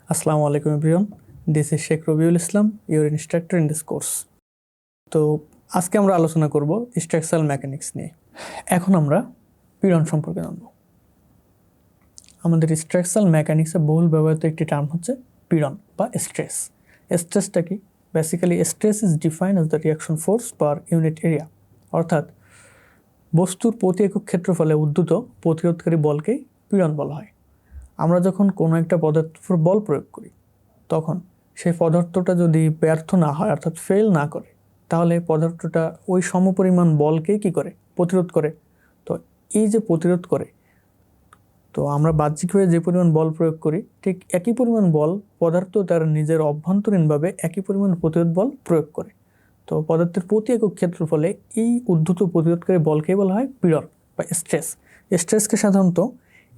Assalamu alaikum everyone. This is Sheikh Robiul Islam, your instructor in this course. তো আজকে আমরা আলোচনা করব স্ট্রাকচারাল মেকানিক্স নিয়ে। এখন আমরা পীড়ন সম্পর্কে জানব। আমাদের স্ট্রাকচারাল মেকানিক্সে বহুল ব্যবহৃত একটি টার্ম হচ্ছে পীড়ন বা স্ট্রেস। স্ট্রেসটা কি? Basically stress is defined as the reaction force per unit area, অর্থাৎ বস্তুর প্রতি একক ক্ষেত্রফলে উদ্ভূত প্রতিরোধকারী বলকেই পীড়ন বলা হয়। আমরা যখন কোনো একটা পদার্থের উপর বল প্রয়োগ করি তখন সেই পদার্থটা যদি ব্যর্থ না হয় অর্থাৎ ফেল না করে তাহলে পদার্থটা ওই সমপরিমাণ বলকেই কী করে? প্রতিরোধ করে। তো এই যে প্রতিরোধ করে, তো আমরা বাহ্যিকভাবে যে পরিমাণ বল প্রয়োগ করি ঠিক একই পরিমাণ বল পদার্থ তার নিজের অভ্যন্তরীণভাবে একই পরিমাণ প্রতিরোধ বল প্রয়োগ করে। তো পদার্থের প্রতি একক ক্ষেত্রফলে এই উদ্ভূত প্রতিরোধকারী বলকেই বলা হয় পীড়ন বা স্ট্রেস। স্ট্রেসকে সাধারণত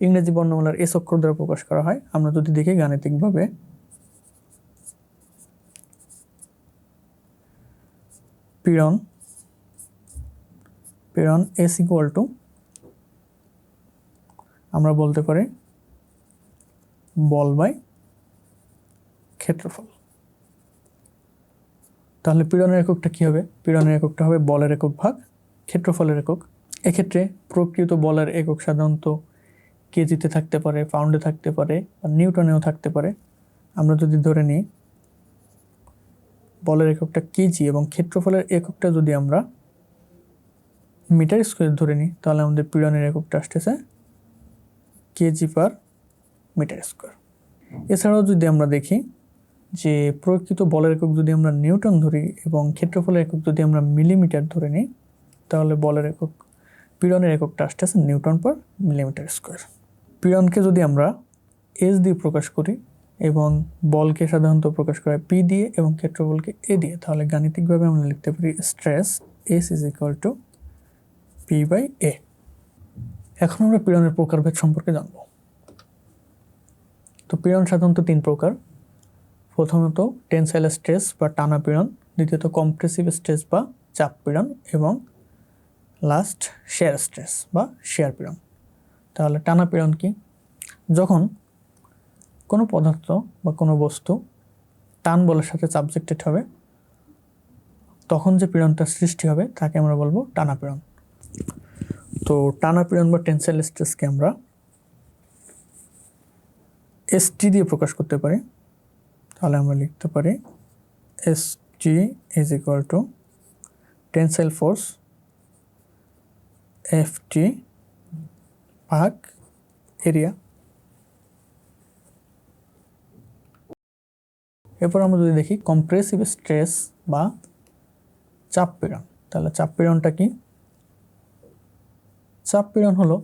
ইংরেজি বর্ণমালার এস অক্ষর দ্বারা প্রকাশ করা হয়। আমরা যদি দেখি গাণিতিকভাবে, পীড়ন এস ইকুয়াল টু আমরা বলতে পারি বল বাই ক্ষেত্রফল। তাহলে পীড়নের এককটা কী হবে? পীড়নের এককটা হবে বলের একক ভাগ ক্ষেত্রফলের একক। এক্ষেত্রে প্রকৃত বলের একক সাধারণত কেজিতে থাকতে পারে, পাউন্ডে থাকতে পারে, আর নিউটনেও থাকতে পারে। আমরা যদি ধরে নিই বলের এককটা কেজি এবং ক্ষেত্রফলের এককটা যদি আমরা মিটার স্কোয়ার ধরে নিই তাহলে আমাদের পীড়নের এককটা আসতেছে কেজি পার মিটার স্কোয়ার। এছাড়াও যদি আমরা দেখি যে প্রকৃত বলের একক যদি আমরা নিউটন ধরি এবং ক্ষেত্রফলের একক যদি আমরা মিলিমিটার ধরে নিই তাহলে বলের একক পীড়নের এককটা আসতেছে নিউটন পার মিলিমিটার স্কোয়ার। পীড়নকে যদি আমরা এস দিয়ে প্রকাশ করি এবং বলকে সাধারণত প্রকাশ করা হয় পি দিয়ে এবং ক্ষেত্রফলকে এ দিয়ে, তাহলে গাণিতিকভাবে আমরা লিখতে পারি stress S is equal to P by A. এখন আমরা পীড়নের প্রকারভেদ সম্পর্কে জানব। তো পীড়ন সাধারণত তিন প্রকার। প্রথমত টেনসাইল স্ট্রেস বা টানা পীড়ন, দ্বিতীয়ত কম্প্রেসিভ স্ট্রেস বা চাপ পীড়ন এবং লাস্ট শেয়ার স্ট্রেস বা শেয়ার পীড়ন। তাহলে টানা পীড়ন কি? যখন কোনো পদার্থ বা কোনো বস্তু টান বলের সাথে সাবজেক্টেড হবে তখন যে পীড়নটা সৃষ্টি হবে তাকে আমরা বলবো টানা পীড়ন। তো টানা পীড়ন বা টেনসাইল স্ট্রেসকে আমরা এসটি দিয়ে প্রকাশ করতে পারি। তাহলে আমরা লিখতে পারি ST is equal two tensile force FT ভাগ এরিয়া। এরপর আমরা যদি দেখি কম্প্রেসিভ স্ট্রেস বা চাপ পীড়ন, তাহলে চাপ পীড়নটা কি? চাপ পীড়ন হলো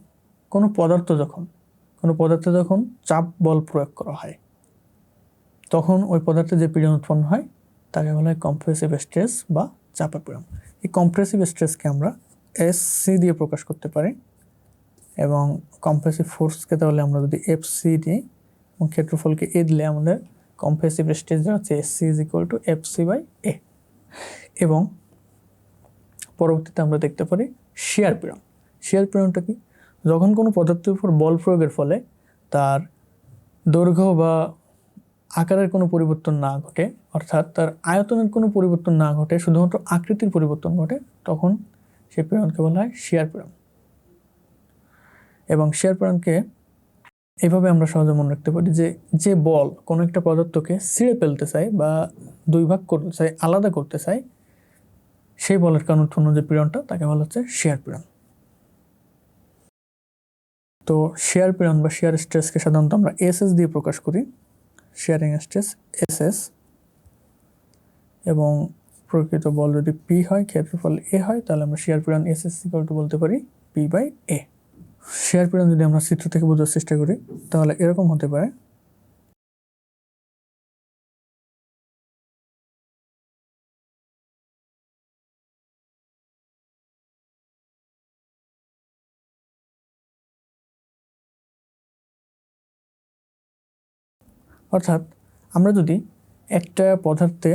কোনো পদার্থে যখন চাপ বল প্রয়োগ করা হয় তখন ওই পদার্থে যে পীড়ন উৎপন্ন হয় তাকে বলা হয় কম্প্রেসিভ স্ট্রেস বা চাপের পীড়ন। এই কম্প্রেসিভ স্ট্রেসকে আমরা এসসি দিয়ে প্রকাশ করতে পারি এবং কম্প্রেসিভ ফোর্সকে তাহলে আমরা যদি এফসি দিই এবং ক্ষেত্রফলকে এ দিলে আমাদের কম্প্রেসিভ স্ট্রেস যা হচ্ছে SC is equal to FC by A. এবং পরবর্তীতে আমরা দেখতে পারি শেয়ার পীড়ন। শেয়ার পীড়নটা কি? যখন কোনো পদার্থের উপর বল প্রয়োগের ফলে তার দৈর্ঘ্য বা আকারের কোনো পরিবর্তন না ঘটে, অর্থাৎ তার আয়তনের কোনো পরিবর্তন না ঘটে, শুধুমাত্র আকৃতির পরিবর্তন ঘটে, তখন সে পীড়নকে বলা হয় শেয়ার পীড়ন। এবং শেয়ার পীড়নকে এইভাবে আমরা সহজে মনে রাখতে পারি যে বল কোনো একটা পদার্থকে ছিঁড়ে ফেলতে চায় বা দুই ভাগ করতে চায়, আলাদা করতে চায়, সেই বলের কারণে উৎপন্ন যে পীড়নটা তাকে বলা হচ্ছে শেয়ার পীড়ন। তো শেয়ার পীড়ন বা শেয়ার স্ট্রেসকে সাধারণত আমরা এসএস দিয়ে প্রকাশ করি, শেয়ারিং স্ট্রেস এসএস। এবং প্রকৃত বল যদি পি হয়, ক্ষেত্রফল এ হয়, তাহলে আমরা শেয়ার পীড়ন এসএস ইকুয়াল টু বলতে পারি পি বাই এ। শেয়ার পীড়ন যদি আমরা চিত্র থেকে বোঝার চেষ্টা করি তাহলে এরকম হতে পারে। অর্থাৎ আমরা যদি একটা পদার্থে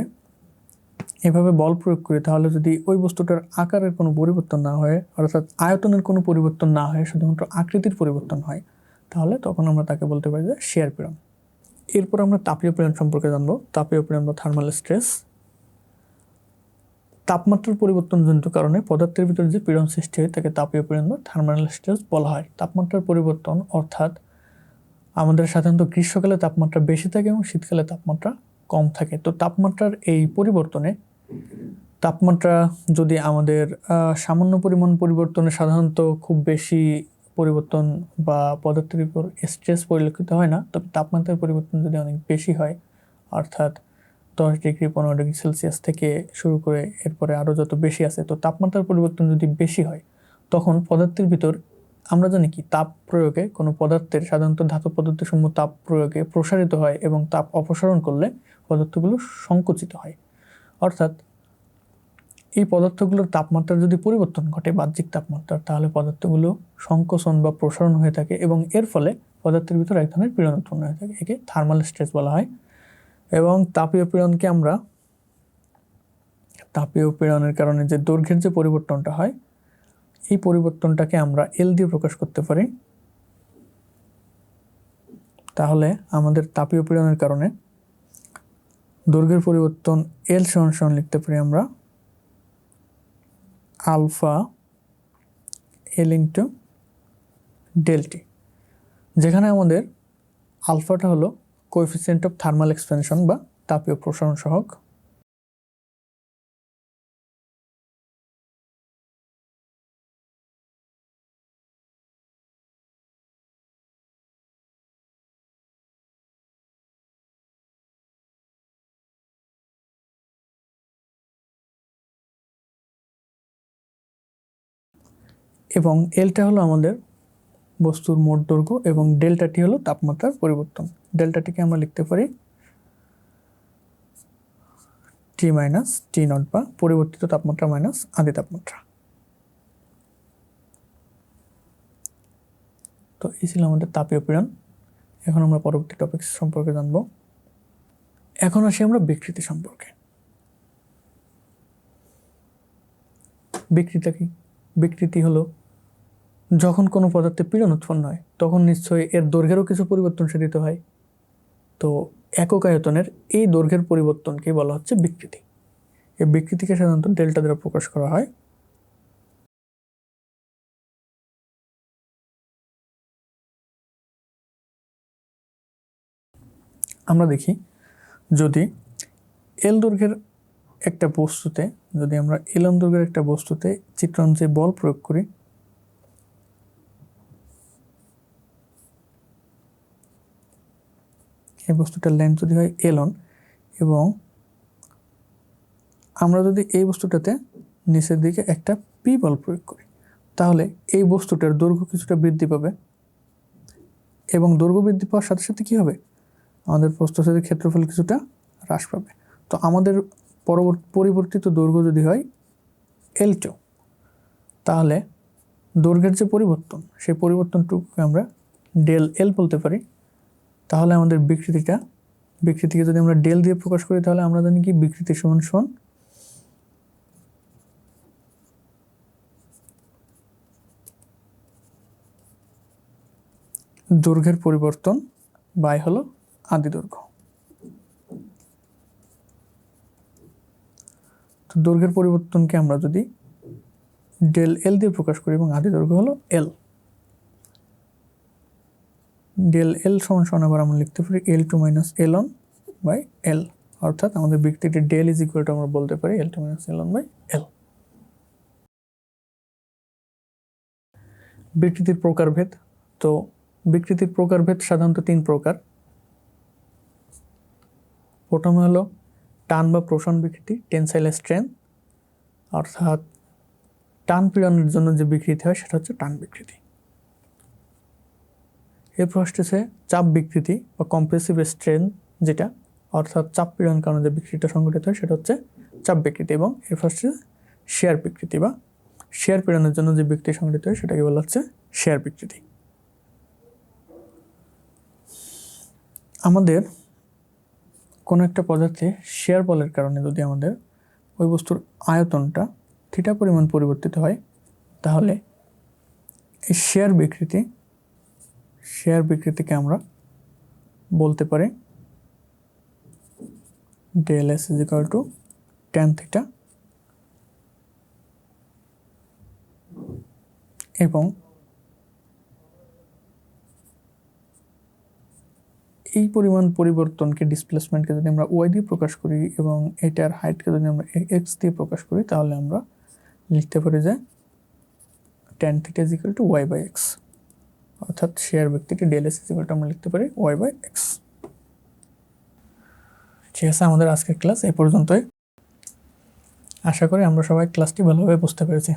এভাবে বল প্রয়োগ করি তাহলে যদি ওই বস্তুটার আকারের কোনো পরিবর্তন না হয়, অর্থাৎ আয়তনের কোনো পরিবর্তন না হয়, শুধুমাত্র আকৃতির পরিবর্তন হয়, তাহলে তখন আমরা তাকে বলতে পারি যে শেয়ার পীড়ন। এরপর আমরা তাপীয় পীড়ন সম্পর্কে জানবো। তাপীয় পীড়ন বা থার্মাল স্ট্রেস। তাপমাত্রার পরিবর্তনজনিত কারণে পদার্থের ভিতরে যে পীড়ন সৃষ্টি হয় তাকে তাপীয় পীড়ন বা থার্মাল স্ট্রেস বলা হয়। তাপমাত্রার পরিবর্তন অর্থাৎ আমাদের সাধারণত গ্রীষ্মকালে তাপমাত্রা বেশি থাকে এবং শীতকালে তাপমাত্রা কম থাকে। তো তাপমাত্রার এই পরিবর্তনে তাপমাত্রা যদি আমাদের সামান্য পরিমাণ পরিবর্তনে সাধারণত খুব বেশি পরিবর্তন বা পদার্থের উপর স্ট্রেস পরিলক্ষিত হয় না, তবে তাপমাত্রার পরিবর্তন যদি অনেক বেশি হয়, অর্থাৎ 10 ডিগ্রি 15 ডিগ্রি সেলসিয়াস থেকে শুরু করে এরপরে আরও যত বেশি আছে, তো তাপমাত্রার পরিবর্তন যদি বেশি হয় তখন পদার্থের ভিতর আমরা জানি কি তাপ প্রয়োগে কোনো পদার্থের সাধারণত ধাতব পদার্থসমূহ তাপ প্রয়োগে প্রসারিত হয় এবং তাপ অপসারণ করলে পদার্থগুলো সংকুচিত হয়। অর্থাৎ এই পদার্থগুলোর তাপমাত্রার যদি পরিবর্তন ঘটে বাহ্যিক তাপমাত্রার, তাহলে পদার্থগুলো সংকোচন বা প্রসারণ হয়ে থাকে এবং এর ফলে পদার্থের ভিতর এক ধরনের পীড়ন উৎপন্ন হয়ে থাকে। একে থার্মাল স্ট্রেস বলা হয়। এবং তাপীয় পীড়নকে আমরা তাপীয় পীড়নের কারণে যে দৈর্ঘ্যের যে পরিবর্তনটা হয়, এই পরিবর্তনটাকে আমরা এল দিয়ে প্রকাশ করতে পারি। তাহলে আমাদের তাপীয় পীড়নের কারণে দৈর্ঘ্যের পরিবর্তন এল সমান সমান লিখতে পারি আমরা alpha L into del T, যেখানে আমাদের আলফাটা হলো কোএফিসিয়েন্ট অফ থার্মাল এক্সপেনশন বা তাপীয় প্রসারণ সহগ, এবং এলটা হলো আমাদের বস্তুর মোট দৈর্ঘ্য এবং ডেল্টাটি হলো তাপমাত্রার পরিবর্তন। ডেল্টাটিকে আমরা লিখতে পারি টি মাইনাস টি নট বা পরিবর্তিত তাপমাত্রা মাইনাস আদি তাপমাত্রা। তো এই ছিল আমাদের তাপীয় পীড়ন। এখন আমরা পরবর্তী টপিক সম্পর্কে জানব। এখন আসি আমরা বিকৃতি সম্পর্কে। বিকৃতি কি? বিকৃতি হলো যখন কোনো পদার্থে পীড়ন উৎপন্ন হয় তখন নিশ্চয়ই এর দৈর্ঘ্যেরও কিছু পরিবর্তন সাধিত হয়। তো একক আয়তনের এই দৈর্ঘ্যের পরিবর্তনকে বলা হচ্ছে বিকৃতি। এই বিকৃতিকে সাধারণত ডেল্টা দ্বারা প্রকাশ করা হয়। আমরা দেখি যদি এল দৈর্ঘ্যের একটা বস্তুতে, যদি আমরা এল দৈর্ঘ্যের একটা বস্তুতে চিত্রাংশে বল প্রয়োগ করি, এই বস্তুটার লেন্থ যদি হয় এলন এবং আমরা যদি এই বস্তুটাতে নিচের দিকে একটা পি বল প্রয়োগ করি, তাহলে এই বস্তুটার দৈর্ঘ্য কিছুটা বৃদ্ধি পাবে এবং দৈর্ঘ্য বৃদ্ধি পাওয়ার সাথে সাথে কী হবে, আমাদের প্রস্থচ্ছেদের ক্ষেত্রফল কিছুটা হ্রাস পাবে। তো আমাদের পরিবর্তিত দৈর্ঘ্য যদি হয় L2, তাহলে দৈর্ঘ্যের যে পরিবর্তন সেই পরিবর্তনটুকুকে আমরা ডেল এল বলতে পারি। তাহলে আমাদের বিকৃতিকে যদি আমরা ডেল দিয়ে প্রকাশ করি, তাহলে আমরা জানি কি বিকৃতি সমান সমান দৈর্ঘ্যের পরিবর্তন বাই হলো আদি দৈর্ঘ্য। তো দৈর্ঘ্যের পরিবর্তনকে আমরা যদি ডেল এল দিয়ে প্রকাশ করি এবং আদি দৈর্ঘ্য হলো এল, ডেল এল সমান সমান আবার আমরা লিখতে পারি L2 minus L on by L, অর্থাৎ আমাদের বিকৃতির ডেল ইজ ইকুয়াল টু আমরা বলতে পারি L2 minus L on by L. বিকৃতির প্রকারভেদ। তো বিকৃতির প্রকারভেদ সাধারণত 3 প্রকার। প্রথমে হলো টান বা প্রসারণ বিকৃতি, টেনসাইল স্ট্রেন, অর্থাৎ টান পীড়নের জন্য যে বিকৃতি হয় সেটা হচ্ছে টান বিকৃতি। এরপর আসতেছে চাপ বিকৃতি বা কম্প্রেসিভ স্ট্রেন, যেটা অর্থাৎ চাপ পীড়ন কারণে যে বিকৃতিটা সংঘটিত হয় সেটা হচ্ছে চাপ বিকৃতি। এবং এরপর আসছে শেয়ার বিকৃতি বা শেয়ার পীড়নের জন্য যে বিকৃতি সংঘটিত হয় সেটাকে বলা হচ্ছে শেয়ার বিকৃতি। আমাদের কোনো একটা পদার্থে শেয়ার বলের কারণে যদি আমাদের ওই বস্তুর আয়তনটা থিটা পরিমাণ পরিবর্তিত হয়, তাহলে এই শেয়ার বিকৃতিকে আমরা বলতে পারি del S is equal to tan theta, এবং এই পরিমাণ পরিবর্তনকে, ডিসপ্লেসমেন্টকে যদি আমরা ওয়াই দিয়ে প্রকাশ করি এবং এটার হাইটকে যদি আমরা এক্স দিয়ে প্রকাশ করি, তাহলে আমরা লিখতে পারি যে tan theta is equal to Y by X, অর্থাৎ শেয়ার ব্যক্তিটি del S is equal to আমরা লিখতে পারি ওয়াই বাই এক্স। ঠিক আছে, আমাদের আজকের ক্লাস এই পর্যন্তই। আশা করি আমরা সবাই ক্লাসটি ভালোভাবে বুঝতে পেরেছি।